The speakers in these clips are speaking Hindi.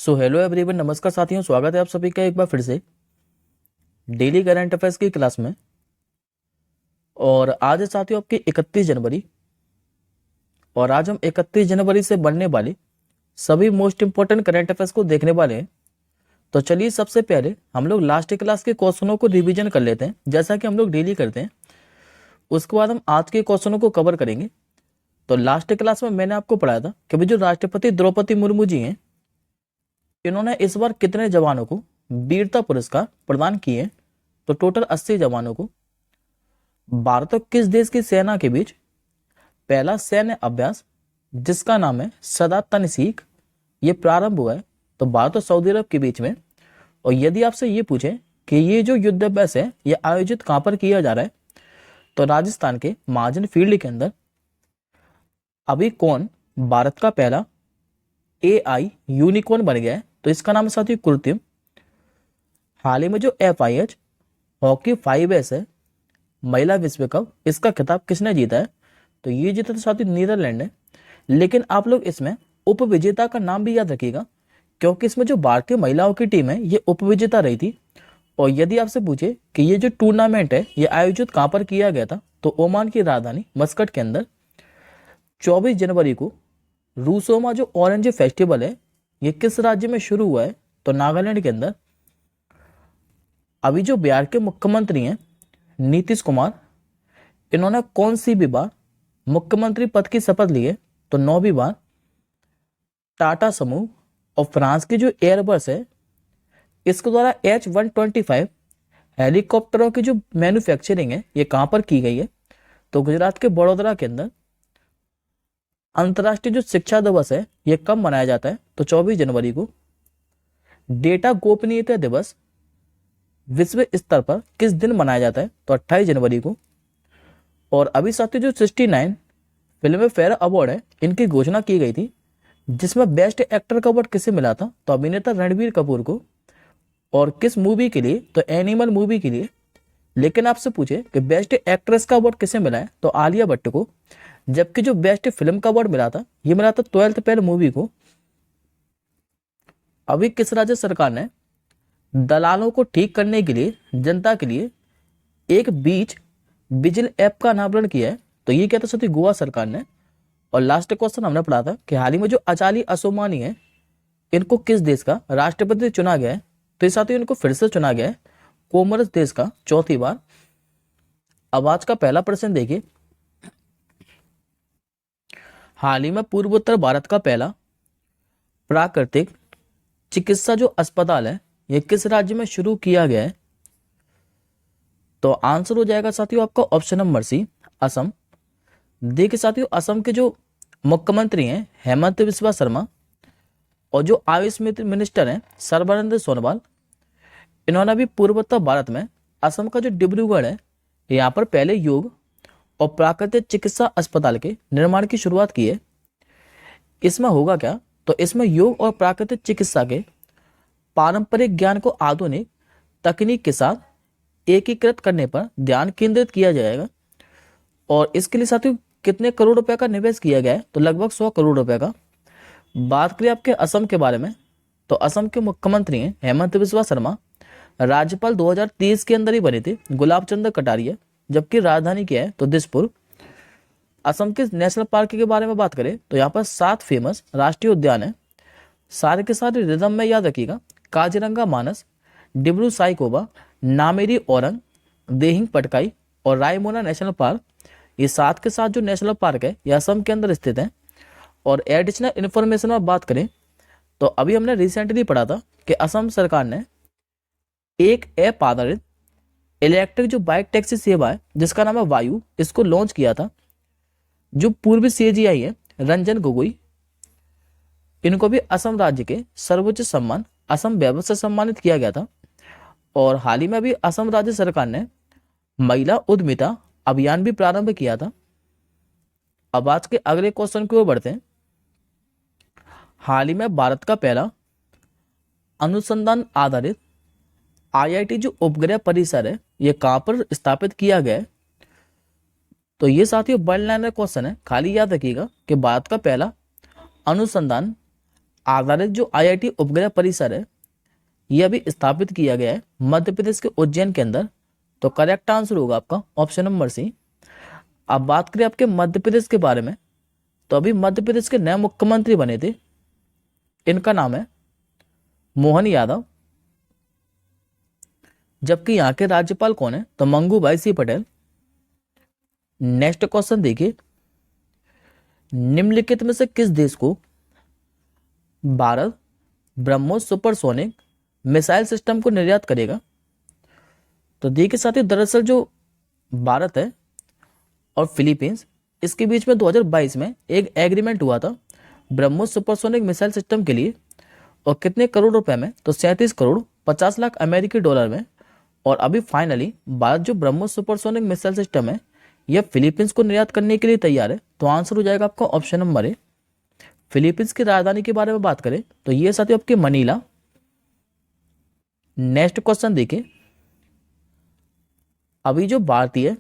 सो हेलो एवरीवन, नमस्कार साथियों, स्वागत है आप सभी का एक बार फिर से डेली करंट अफेयर्स की क्लास में। और आज है साथियों आपकी 31 जनवरी। और आज हम 31 जनवरी से बनने वाले सभी मोस्ट इंपॉर्टेंट करंट अफेयर्स को देखने वाले हैं। तो चलिए सबसे पहले हम लोग लास्ट क्लास के क्वेश्चनों को रिवीजन कर लेते हैं, जैसा कि हम लोग डेली करते हैं। उसके बाद हम आज के क्वेश्चनों को कवर करेंगे। तो लास्ट क्लास में मैंने आपको पढ़ाया था कि भाई जो राष्ट्रपति द्रौपदी मुर्मू जी हैं, इन्होंने इस बार कितने जवानों को वीरता पुरस्कार प्रदान किए? तो टोटल 80 जवानों को। भारत और किस देश की सेना के बीच पहला सैन्य अभ्यास, जिसका नाम है सदा तनसीख, ये प्रारंभ हुआ है? तो भारत और सऊदी अरब के बीच में। और यदि आपसे ये पूछे कि ये जो युद्धाभ्यास है ये आयोजित कहां पर किया जा रहा है, तो राजस्थान के महाजन फील्ड के अंदर। अभी कौन भारत का पहला AI यूनिकॉर्न बन गया है? तो इसका नाम है साथियों कृत्रिम। हाल ही में जो FIH हॉकी 5S है महिला विश्व कप, इसका खिताब किसने जीता है? तो ये जीता तो साथियों नीदरलैंड है। लेकिन आप लोग इसमें उपविजेता का नाम भी याद रखिएगा, क्योंकि इसमें जो भारतीय महिलाओं की टीम है ये उपविजेता रही थी। और यदि आपसे पूछे कि ये जो टूर्नामेंट है ये आयोजित कहां पर किया गया था, तो ओमान की राजधानी मस्कट के अंदर 24 जनवरी को। रूसोमा जो ऑरेंज फेस्टिवल है ये किस राज्य में शुरू हुआ है? तो नागालैंड के अंदर। अभी जो बिहार के मुख्यमंत्री हैं नीतीश कुमार, इन्होंने कौन सी भी बार मुख्यमंत्री पद की शपथ ली है? तो 9वीं बार। टाटा समूह और फ्रांस की जो एयरबस है, इसके द्वारा H125 हेलीकॉप्टरों की जो मैन्युफैक्चरिंग है ये कहां पर की गई है? तो गुजरात के बड़ोदरा के अंदर। अंतर्राष्ट्रीय जो शिक्षा दिवस है ये कब मनाया जाता है? तो 24 जनवरी को। डेटा गोपनीयता दिवस विश्व स्तर पर किस दिन मनाया जाता है? तो 28 जनवरी को। और अभी साथियों जो 69 फिल्म फेयर अवार्ड है इनकी घोषणा की गई थी, जिसमें बेस्ट एक्टर का अवार्ड किसे मिला था? तो अभिनेता रणबीर कपूर को। और किस मूवी के लिए? तो एनिमल मूवी के लिए। लेकिन आपसे पूछे कि बेस्ट एक्ट्रेस का अवार्ड किसे मिला है? तो आलिया भट्ट को। जबकि जो बेस्ट फिल्म का अवार्ड मिला था ये मिला था 12th फेल मूवी को। अभी किस राज्य सरकार ने दलालों को ठीक करने के लिए जनता के लिए एक बीच विजिल ऐप का अनावरण किया है? तो ये क्या था साथी? गोवा सरकार ने। और लास्ट क्वेश्चन हमने पढ़ा था कि हाल ही में जो अचाली असोमानी है, इनको किस देश का राष्ट्रपति चुना गया है? तो इस साथियों इनको फिर से चुना गया है कोमोरोस देश का, चौथी बार। अब आज का पहला प्रश्न देखिए। हाल ही में पूर्वोत्तर भारत का पहला प्राकृतिक चिकित्सा जो अस्पताल है ये किस राज्य में शुरू किया गया है? तो आंसर हो जाएगा साथियों आपका ऑप्शन नंबर सी, असम। देखिए साथियों, असम के जो मुख्यमंत्री हैं हेमंत बिस्वा शर्मा, और जो आयुष मिनिस्टर हैं सर्बानंद सोनोवाल, इन्होंने भी पूर्वोत्तर भारत में असम का जो डिब्रूगढ़ है यहाँ पर पहले योग और प्राकृतिक चिकित्सा अस्पताल के निर्माण की शुरुआत की है। इसमें होगा क्या? तो इसमें योग और प्राकृतिक चिकित्सा के पारंपरिक ज्ञान को आधुनिक तकनीक के साथ एकीकृत करने पर ध्यान केंद्रित किया जाएगा। और इसके लिए साथियों कितने करोड़ रुपए का निवेश किया गया है? तो लगभग 100 करोड़ रुपए का। बात करें आपके असम के बारे में, तो असम के मुख्यमंत्री हैं हेमंत बिस्वा शर्मा। राज्यपाल 2030 के अंदर ही बने थे गुलाब चंद कटारिया, जबकि राजधानी क्या है? तो दिसपुर। असम के नेशनल पार्क के बारे में बात करें तो यहाँ पर 7 फेमस राष्ट्रीय उद्यान है। सारे के सारे रिदम में याद रखिएगा। काजीरंगा मानस, डिब्रू साइकोबा, नामेरी औरंग, देहिंग पटकाई और रायमोना नेशनल पार्क, ये 7 के साथ जो नेशनल पार्क है ये असम के अंदर स्थित है। और एडिशनल इन्फॉर्मेशन में बात करें तो अभी हमने रिसेंटली पढ़ा था कि असम सरकार ने एक ऐप आधारित इलेक्ट्रिक जो बाइक टैक्सी सेवा है जिसका नाम है वायु, इसको लॉन्च किया था। जो पूर्व CGI है रंजन गोगोई, इनको भी असम राज्य के सर्वोच्च सम्मान असम वैभव से सम्मानित किया गया था। और हाल ही में भी असम राज्य सरकार ने महिला उद्यमिता अभियान भी प्रारंभ किया था। अब आज के अगले क्वेश्चन की ओर बढ़ते हैं। हाल ही में भारत का पहला अनुसंधान आधारित IIT जो उपग्रह परिसर है ये कहां पर स्थापित किया गया है? तो ये साथियों वन लाइनर क्वेश्चन है, खाली याद रखिएगा कि भारत का पहला अनुसंधान आधारित जो आईआईटी उपग्रह परिसर है ये अभी स्थापित किया गया है मध्य प्रदेश के उज्जैन के अंदर। तो करेक्ट आंसर होगा आपका ऑप्शन नंबर सी। अब बात करें आपके मध्य प्रदेश के बारे में, तो अभी मध्य प्रदेश के नए मुख्यमंत्री बने थे, इनका नाम है मोहन यादव। जबकि यहाँ के राज्यपाल कौन है, तो मंगूभाई सिंह पटेल। नेक्स्ट क्वेश्चन देखिए, निम्नलिखित में से किस देश को Bharat BrahMos supersonic missile system को निर्यात करेगा? तो देखिए साथियों, दरअसल जो भारत है और फिलीपींस, इसके बीच में 2022 में एक एग्रीमेंट हुआ था ब्रह्मोस सुपरसोनिक मिसाइल सिस्टम के लिए। और कितने करोड़ रुपए में, तो 37 करोड़ 50 लाख अमेरिकी डॉलर में। और अभी फाइनली भारत जो ब्रह्मोस सुपरसोनिक मिसाइल सिस्टम है यह फिलीपींस को निर्यात करने के लिए तैयार है। तो आंसर हो जाएगा आपका ऑप्शन नंबर ए। फिलीपींस की राजधानी के बारे में बात करें तो ये साथियों आपके मनीला। नेक्स्ट क्वेश्चन देखिए, अभी जो भारतीय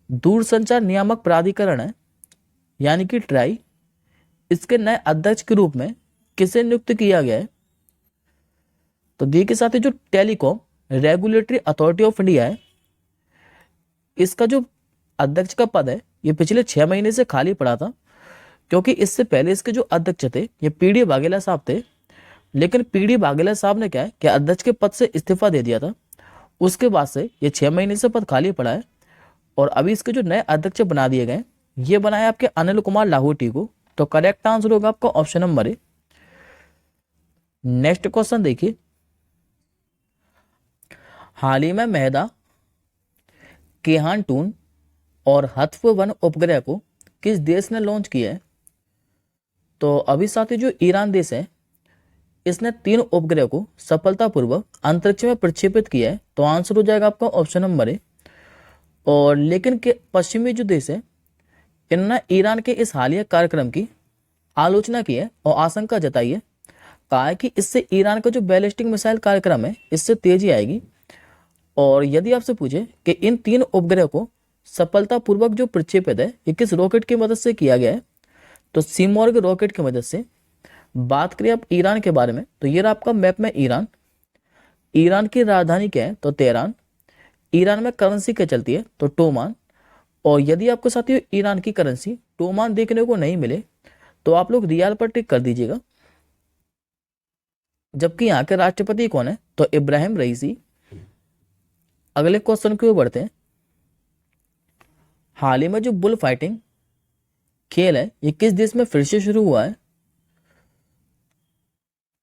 दूरसंचार नियामक प्राधिकरण है यानी कि ट्राई, इसके नए अध्यक्ष के रूप में किसे नियुक्त किया गया है? तो देखिए साथियों, जो telecom regulatory authority of India है, इसका जो अध्यक्ष का पद है ये पिछले 6 महीने से खाली पड़ा था, क्योंकि इससे पहले इसके जो अध्यक्ष थे ये पीडी वाघेला साहब थे। लेकिन पीडी वाघेला साहब ने क्या है कि अध्यक्ष के पद से इस्तीफा दे दिया था। उसके बाद से ये 6 महीने से पद खाली पड़ा है। और अभी इसके जो नए अध्यक्ष बना दिए गए ये बनाए आपके अनिल कुमार लाहौटी को। तो करेक्ट आंसर होगा आपका option number A. Next question देखिए, हाल ही में मेहदा, केहान-2 और हत्व-1 उपग्रह को किस देश ने लॉन्च किया है? तो अभी साथी जो ईरान देश है इसने 3 उपग्रह को सफलतापूर्वक अंतरिक्ष में प्रक्षेपित किया है। तो आंसर हो जाएगा आपका ऑप्शन नंबर ए। और लेकिन के पश्चिमी जो देश है इन्होंने ईरान के इस हालिया कार्यक्रम की आलोचना की है और आशंका जताई है। कहा है कि इससे ईरान का जो बैलिस्टिक मिसाइल कार्यक्रम है इससे तेजी आएगी। और यदि आपसे पूछे कि इन 3 उपग्रह को सफलतापूर्वक जो प्रक्षेपित है ये किस रॉकेट की मदद से किया गया है, तो सीमॉर्ग रॉकेट की मदद से। बात करें आप ईरान के बारे में तो ये रहा आपका मैप में ईरान। ईरान की राजधानी क्या है, तो तेहरान। ईरान में करेंसी क्या चलती है, तो टोमान। और यदि आपको साथियों ईरान की करेंसी टोमान देखने को नहीं मिले तो आप लोग रियाल पर टिक कर दीजिएगा। जबकि यहाँ के राष्ट्रपति कौन है, तो इब्राहिम रईसी। अगले क्वेश्चन की ओर बढ़ते हैं। हाल ही में जो बुल फाइटिंग खेल है ये किस देश में फिर से शुरू हुआ है?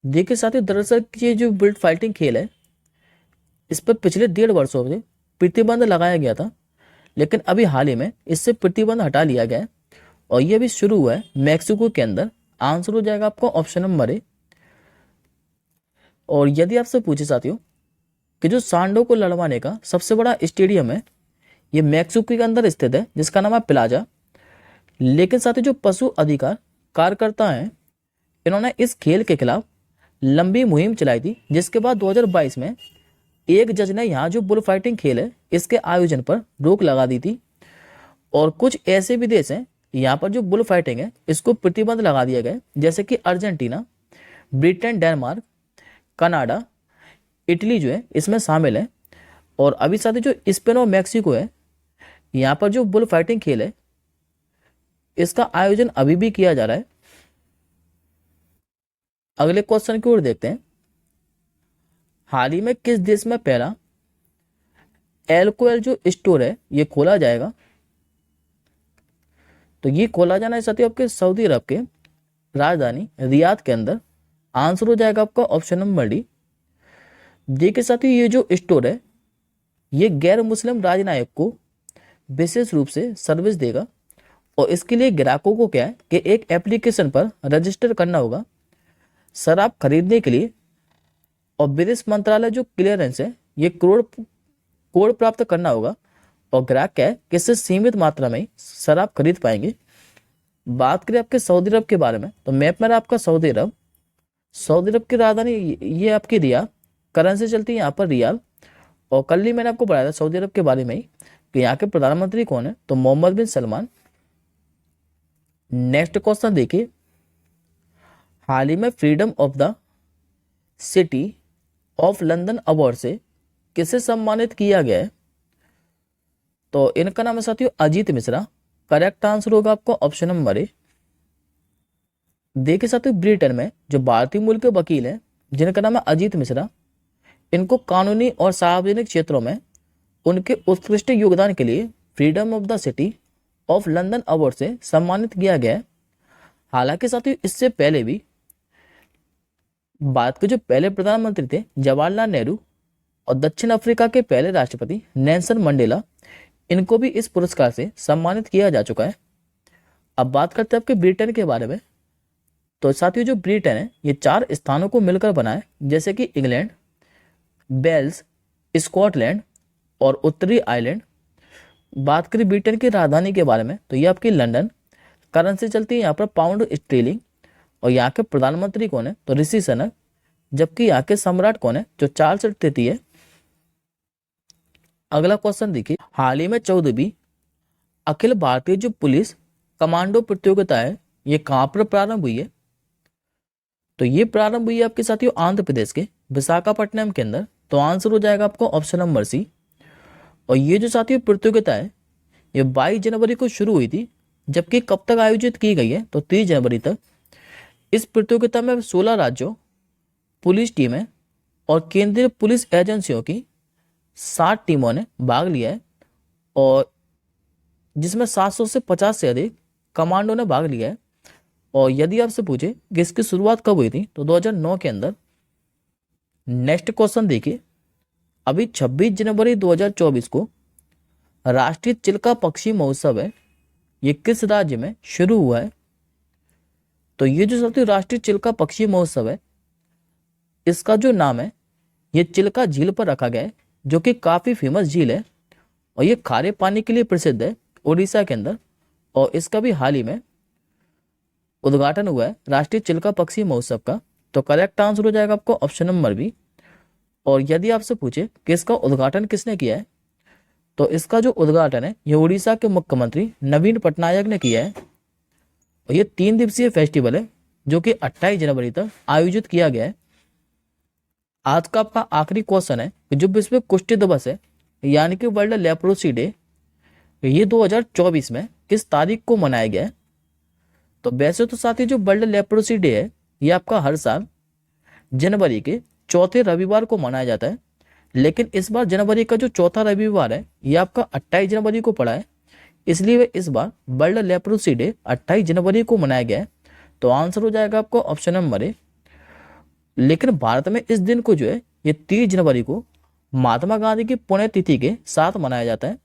देखिए साथियों, दरअसल ये जो बुल फाइटिंग खेल है इस पर पिछले 1.5 वर्षों से प्रतिबंध लगाया गया था, लेकिन अभी हाल ही में इससे प्रतिबंध हटा लिया गया है और ये भी शुरू हुआ है मैक्सिको के अंदर। आंसर हो जाएगा आपका ऑप्शन नंबर ए। और यदि आपसे पूछे साथियों कि जो सांडों को लड़वाने का सबसे बड़ा स्टेडियम है ये मैक्सिको के अंदर स्थित है जिसका नाम है प्लाजा। लेकिन साथियों जो पशु अधिकार कार्यकर्ता हैं इन्होंने इस खेल के खिलाफ लंबी मुहिम चलाई थी, जिसके बाद 2022 में एक जज ने यहाँ जो बुल फाइटिंग खेल है इसके आयोजन पर रोक लगा दी थी। और कुछ ऐसे भी देश हैं यहाँ पर जो बुल फाइटिंग है इसको प्रतिबंध लगा दिया गया, जैसे कि Argentina, Britain, Denmark, Canada, Italy जो है इसमें शामिल है। और अभी साथ ही जो स्पेन और मैक्सिको है यहाँ पर जो बुल फाइटिंग खेल है इसका आयोजन अभी भी किया जा रहा है। अगले क्वेश्चन की ओर देखते हैं। हाल ही में किस देश में पहला एल्कोहल जो स्टोर है ये खोला जाएगा? तो ये खोला जाना है साथियों आपके सऊदी अरब के राजधानी रियाद के अंदर। आंसर हो जाएगा आपका ऑप्शन नंबर डी। देखिए साथियों ये जो स्टोर है ये गैर मुस्लिम राजनयिक को विशेष रूप से सर्विस देगा। और इसके लिए ग्राहकों को क्या है कि एक एप्लीकेशन पर रजिस्टर करना होगा शराब खरीदने के लिए। और विदेश मंत्रालय जो क्लियरेंस है ये कोड प्राप्त करना होगा। और ग्राहक क्या है कि इससे सीमित मात्रा में ही शराब खरीद पाएंगे। बात करें आपके सऊदी अरब के बारे में तो मैप में रहा आपका सऊदी अरब। सऊदी अरब की राजधानी ये आपकी रियाद, करेंसी चलती है यहाँ पर रियाल। और कल ही मैंने आपको बताया था सऊदी अरब के बारे में ही कि यहाँ के प्रधानमंत्री कौन है, तो मोहम्मद बिन सलमान। नेक्स्ट क्वेश्चन देखिए। हाल ही में freedom of the city of London award से किसे सम्मानित किया गया है? तो इनका नाम है साथियों अजीत मिश्रा। करेक्ट आंसर होगा आपको ऑप्शन नंबर ए। देखिए साथियों, ब्रिटेन में जो भारतीय मूल के वकील हैं जिनका नाम है अजीत मिश्रा, इनको कानूनी और सार्वजनिक क्षेत्रों में उनके उत्कृष्ट योगदान के लिए freedom of the city of London award से सम्मानित किया गया है। हालांकि साथियों, इससे पहले भी भारत के जो पहले प्रधानमंत्री थे जवाहरलाल नेहरू और दक्षिण अफ्रीका के पहले राष्ट्रपति नेल्सन मंडेला, इनको भी इस पुरस्कार से सम्मानित किया जा चुका है। अब बात करते हैं आपके ब्रिटेन के बारे में। तो साथियों, जो ब्रिटेन है ये 4 स्थानों को मिलकर बना है, जैसे कि इंग्लैंड, वेल्स, स्कॉटलैंड और उत्तरी आयरलैंड। बात करें ब्रिटेन की राजधानी के बारे में तो ये आपकी लंदन। करेंसी चलती है यहाँ पर पाउंड स्टर्लिंग। और यहाँ के प्रधानमंत्री कौन है? तो ऋषि सुनक। जबकि यहाँ के सम्राट कौन है? जो चार्ल्स तृतीय है। अगला क्वेश्चन देखिए, हाल ही में 14वीं अखिल भारतीय जो पुलिस कमांडो प्रतियोगिता है ये कहाँ पर प्रारंभ हुई है? तो ये प्रारंभ हुई है आपके साथियों आंध्र प्रदेश के विशाखापट्टनम के अंदर। तो आंसर हो जाएगा आपको ऑप्शन नंबर सी। और ये जो साथियों प्रतियोगिता है ये 22 जनवरी को शुरू हुई थी, जबकि कब तक आयोजित की गई है? तो 30 जनवरी तक। इस प्रतियोगिता में 16 राज्यों, पुलिस टीमें और केंद्रीय पुलिस एजेंसियों की 60 टीमों ने भाग लिया है, और जिसमें 700 से 50 से अधिक कमांडो ने भाग लिया है। और यदि आपसे पूछे कि इसकी शुरुआत कब हुई थी तो 2009 के अंदर। नेक्स्ट क्वेश्चन देखिए, अभी 26 जनवरी 2024 को राष्ट्रीय चिल्का पक्षी महोत्सव है ये किस राज्य में शुरू हुआ है? तो ये जो साथियों राष्ट्रीय चिल्का पक्षी महोत्सव है इसका जो नाम है ये चिल्का झील पर रखा गया है, जो कि काफी फेमस झील है और ये खारे पानी के लिए प्रसिद्ध है उड़ीसा के अंदर। और इसका भी हाल ही में उद्घाटन हुआ है राष्ट्रीय चिल्का पक्षी महोत्सव का। तो करेक्ट आंसर हो जाएगा आपको ऑप्शन नंबर बी। और यदि आपसे पूछे कि इसका उद्घाटन किसने किया है तो इसका जो उद्घाटन है ये उड़ीसा के मुख्यमंत्री नवीन पटनायक ने किया है। और ये 3 दिवसीय फेस्टिवल है जो कि 28 जनवरी तक आयोजित किया गया है। आज का आपका आखिरी क्वेश्चन है कि जो विश्व कुष्ठ दिवस है यानी कि वर्ल्ड लेप्रोसी डे ये 2024 में किस तारीख को मनाया गया है? तो वैसे तो साथी जो वर्ल्ड लेप्रोसी डे है ये आपका हर साल जनवरी के चौथे रविवार को मनाया जाता है, लेकिन इस बार जनवरी का जो चौथा रविवार है ये आपका 28 जनवरी को पड़ा है, इसलिए इस बार वर्ल्ड लेप्रोसी डे 28 जनवरी को मनाया गया है। तो आंसर हो जाएगा आपको ऑप्शन नंबर ए। लेकिन भारत में इस दिन को जो है ये 30 जनवरी को महात्मा गांधी की पुण्यतिथि के साथ मनाया जाता है।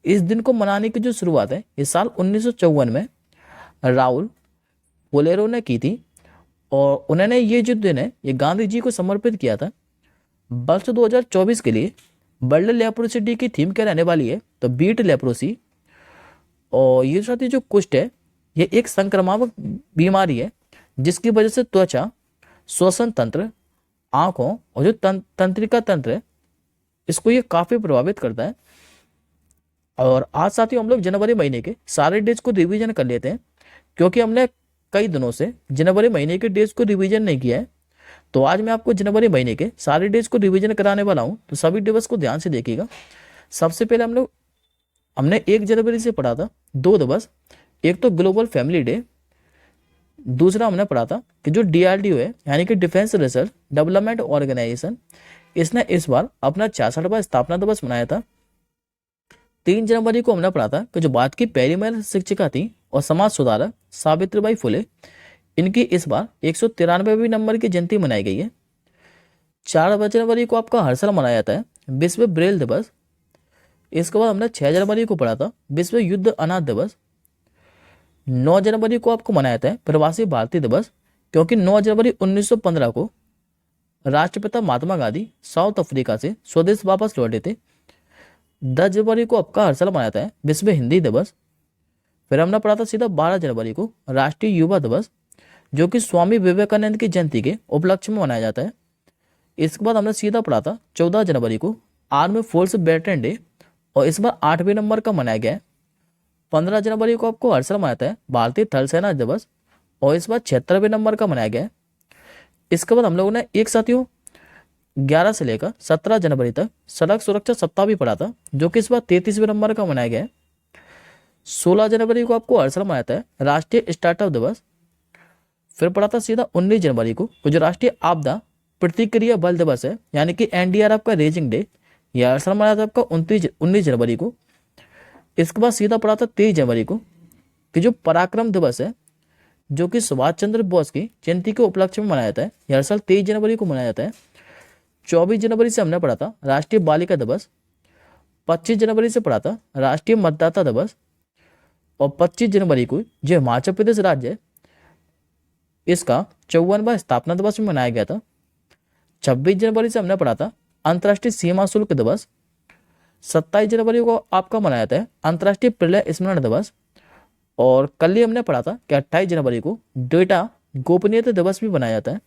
इस दिन को मनाने की जो शुरुआत है इस साल 1954 में राउल पोलेरो ने की थी, और उन्होंने ये जो दिन है ये गांधी जी को समर्पित किया था। वर्ष 2024 के लिए वर्ल्ड लेप्रोसी डे की थीम क्या रहने वाली है? तो बीट लेप्रोसी। और ये साथी जो कुष्ठ है ये एक संक्रामक बीमारी है जिसकी वजह से त्वचा, श्वसन तंत्र, आंखों और जो तंत्रिका तंत्र है इसको ये काफी प्रभावित करता है। और आज साथियों हम लोग जनवरी महीने के सारे डेज को रिवीजन कर लेते हैं, क्योंकि हमने कई दिनों से जनवरी महीने के डेज को रिवीजन नहीं किया है। तो आज मैं आपको जनवरी महीने के सारे डेज को रिवीजन कराने वाला हूं, तो सभी दिवस को ध्यान से देखिएगा। सबसे पहले हमने 1 जनवरी से पढ़ा था 2 दिवस। एक तो ग्लोबल फैमिली डे, दूसरा हमने पढ़ा था कि जो DRDO है यानी कि डिफेंस रिसर्च डेवलपमेंट ऑर्गेनाइजेशन, इसने इस बार अपना 66वां स्थापना दिवस मनाया था। 3 जनवरी को हमने पढ़ा था कि जो भारत की पहली महिला शिक्षिका थी और समाज सुधारक सावित्रीबाई फुले, इनकी इस बार 193वें नंबर की जयंती मनाई गई है। 4 जनवरी को आपका हर साल मनाया जाता है विश्व ब्रेल दिवस। इसके बाद हमने 6 जनवरी को पढ़ा था विश्व युद्ध अनाथ दिवस। 9 जनवरी को आपको मनाया जाता है प्रवासी भारतीय दिवस, क्योंकि 9 जनवरी 1915 को राष्ट्रपिता महात्मा गांधी साउथ अफ्रीका से स्वदेश वापस लौटे थे। 10 जनवरी को आपका हर साल मनाया जाता है विश्व हिंदी दिवस। फिर हमने पढ़ा था सीधा 12 जनवरी को राष्ट्रीय युवा दिवस, जो कि स्वामी विवेकानंद की जयंती के उपलक्ष्य में मनाया जाता है। इसके बाद हमने सीधा पढ़ा था 14 जनवरी को आर्मी फोर्स वेटरन डे, और इस बार 8वें नंबर का मनाया गया है। 15 जनवरी को आपको हर साल मनाता है भारतीय थल सेना दिवस, और इस बार 76वें नंबर का मनाया गया है। इसके बाद हम लोगों ने एक साथियों 11 से लेकर 17 जनवरी तक सड़क सुरक्षा सप्ताह भी पढ़ा था, जो कि इस बार 33वें नंबर का मनाया गया है। 16 जनवरी को आपको हर साल मनाया जाता है राष्ट्रीय स्टार्टअप दिवस। फिर पढ़ा था सीधा 19 जनवरी को जो राष्ट्रीय आपदा प्रतिक्रिया बल दिवस है, यानी कि एनडीआरएफ का रेजिंग डे, यह हर साल मनाया था आपका 19 जनवरी को। इसके बाद सीधा पढ़ा था 23 जनवरी को कि जो पराक्रम दिवस है, जो कि सुभाष चंद्र बोस की जयंती के उपलक्ष्य में मनाया जाता है, यह हर साल 23 जनवरी को मनाया जाता है। 24 जनवरी से हमने पढ़ा था राष्ट्रीय बालिका दिवस। 25 जनवरी से पढ़ा था राष्ट्रीय मतदाता दिवस। और 25 जनवरी को जो हिमाचल प्रदेश राज्य है, इसका 54वां स्थापना दिवस भी मनाया गया था। 26 जनवरी से हमने पढ़ा था अंतर्राष्ट्रीय सीमा शुल्क दिवस। 27 जनवरी को आपका मनाया जाता है अंतर्राष्ट्रीय प्रलय स्मरण दिवस। और कल ही हमने पढ़ा था कि 28 जनवरी को डेटा गोपनीयता दिवस भी मनाया जाता है।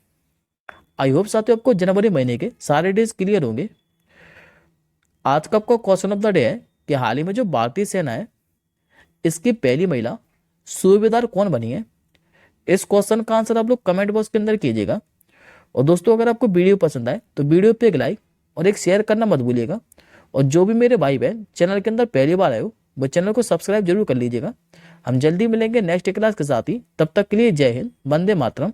आई होप साथियों आपको जनवरी महीने के सारे डेज क्लियर होंगे। आज का आपका क्वेश्चन ऑफ द डे है कि हाल ही में जो भारतीय सेना है, इसकी पहली महिला सूबेदार कौन बनी है। इस क्वेश्चन का आंसर आप लोग कमेंट बॉक्स के अंदर कीजिएगा। और दोस्तों अगर आपको वीडियो पसंद आए तो वीडियो पे एक लाइक और एक शेयर करना मत भूलिएगा। और जो भी मेरे भाई बहन चैनल के अंदर पहली बार आए हो, वो चैनल को सब्सक्राइब जरूर कर लीजिएगा। हम जल्दी मिलेंगे नेक्स्ट क्लास के साथ ही, तब तक के लिए जय हिंद, वंदे मातरम।